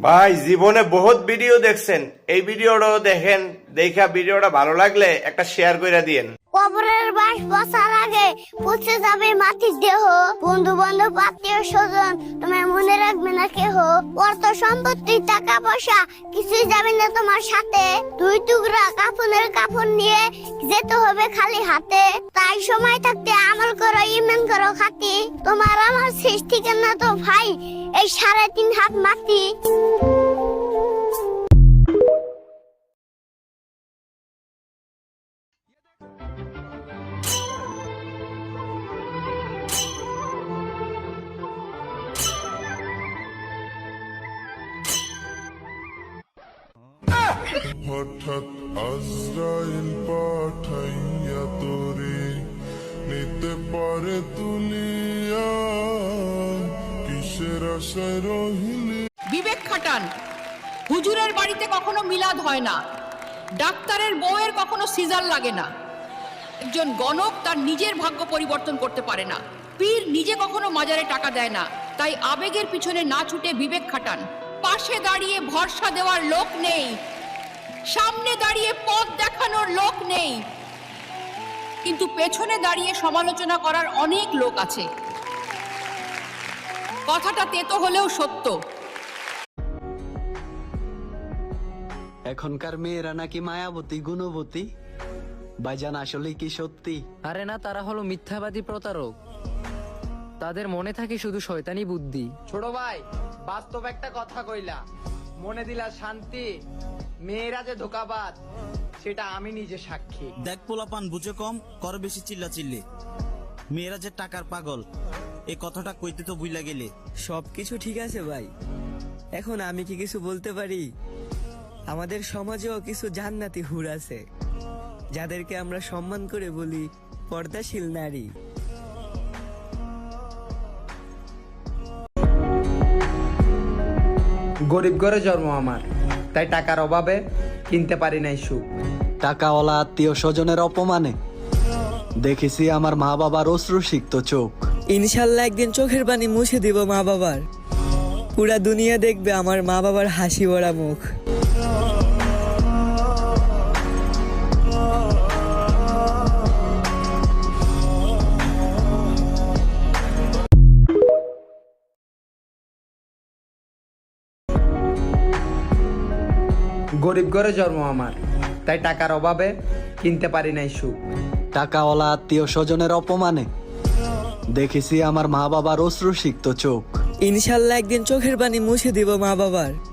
ভাই জীবনে বহুত ভিডিও দেখছেন, এই ভিডিওটাও দেখেন। দেখা ভিডিওটা ভালো লাগলে একটা শেয়ার করে দিয়েন। কবরের বাস বসার আগে পচে যাবে মাটির দেহ, বন্ধু বান্ধব আত্মীয় স্বজন তোমার মনে রাখবে না কেহ। অর্থ সম্পত্তি টাকা পয়সা কিছুই যাবে না তোমার সাথে, দুই টুকরা কাফনের কাফন নিয়ে যেতে হবে খালি হাতে। তাই সময় থাকতে আমল করো, ইমান করো খাতি, তোমার আমার শেষ ঠিকানা তো ভাই এই 3.5 হাত মাটি। হঠাৎ আজরাইল পাঠাইয়া তোরে নিতে পারে তুলিয়া, কিসের আশায় রহিলি। বিবেক খাটান। হুজুরের বাড়িতে কখনো মিলাদ হয় না, ডাক্তারের বউয়ের কখনো সিজার লাগে না, একজন গণক তার নিজের ভাগ্য পরিবর্তন করতে পারে না, পীর নিজে কখনো মাজারে টাকা দেয় না। তাই আবেগের পিছনে না ছুটে বিবেক খাটান। পাশে দাঁড়িয়ে ভরসা দেওয়ার লোক নেই, সামনে দাঁড়িয়ে পথ দেখানোর লোক নেই, কিন্তু পেছনে দাঁড়িয়ে সমালোচনা করার অনেক লোক আছে। কথাটা তেতো হলেও সত্য। এখনকার মেয়েরা নাকি মায়াবতী গুণবতী, ভাইজান আসলে কি সত্যি? আরে না, তারা হলো মিথ্যাবাদী প্রতারক, তাদের মনে থাকে শুধু শয়তানি বুদ্ধি। ছোট ভাই, বাস্তব একটা কথা কইলা, মনে দিলা শান্তি, মেয়েরা যে ধোকাবাজ সেটা আমি নিজে সাক্ষী। দেখ পোলাপান বুঝে কম, করে বেশি চিল্লা চিল্লি, মেয়েরা যে টাকার পাগল, এই কথাটা কইতে তো বুইলা গেলে। সবকিছু ঠিক আছে ভাই, এখন আমি কি কিছু বলতে পারি? আমাদের সমাজেও কিছু জান্নাতি হুর আছে, যাদেরকে আমরা সম্মান করে বলি পর্দাশীল নারী। গরিব ঘরে জন্ম আমার, তাই টাকার অভাবে কিনতে পারি নাই সুখ। টাকাওয়ালা আত্মীয় স্বজনের অপমানে দেখেছি আমার মা বাবার অশ্রুসিক্ত চোখ। ইনশাল্লাহ একদিন চোখের পানি মুছে দিব মা বাবার, পুরা দুনিয়া দেখবে আমার মা বাবার হাসি ভরা মুখ। গরিব ঘরে জন্ম আমার, তাই টাকার অভাবে কিনতে পারি নাই সুখ। টাকাওয়ালা আত্মীয় স্বজনের অপমানে দেখেছি আমার মা বাবার অশ্রুসিক্ত চোখ। ইনশাল্লাহ একদিন চোখের পানি মুছে দিব মা বাবার,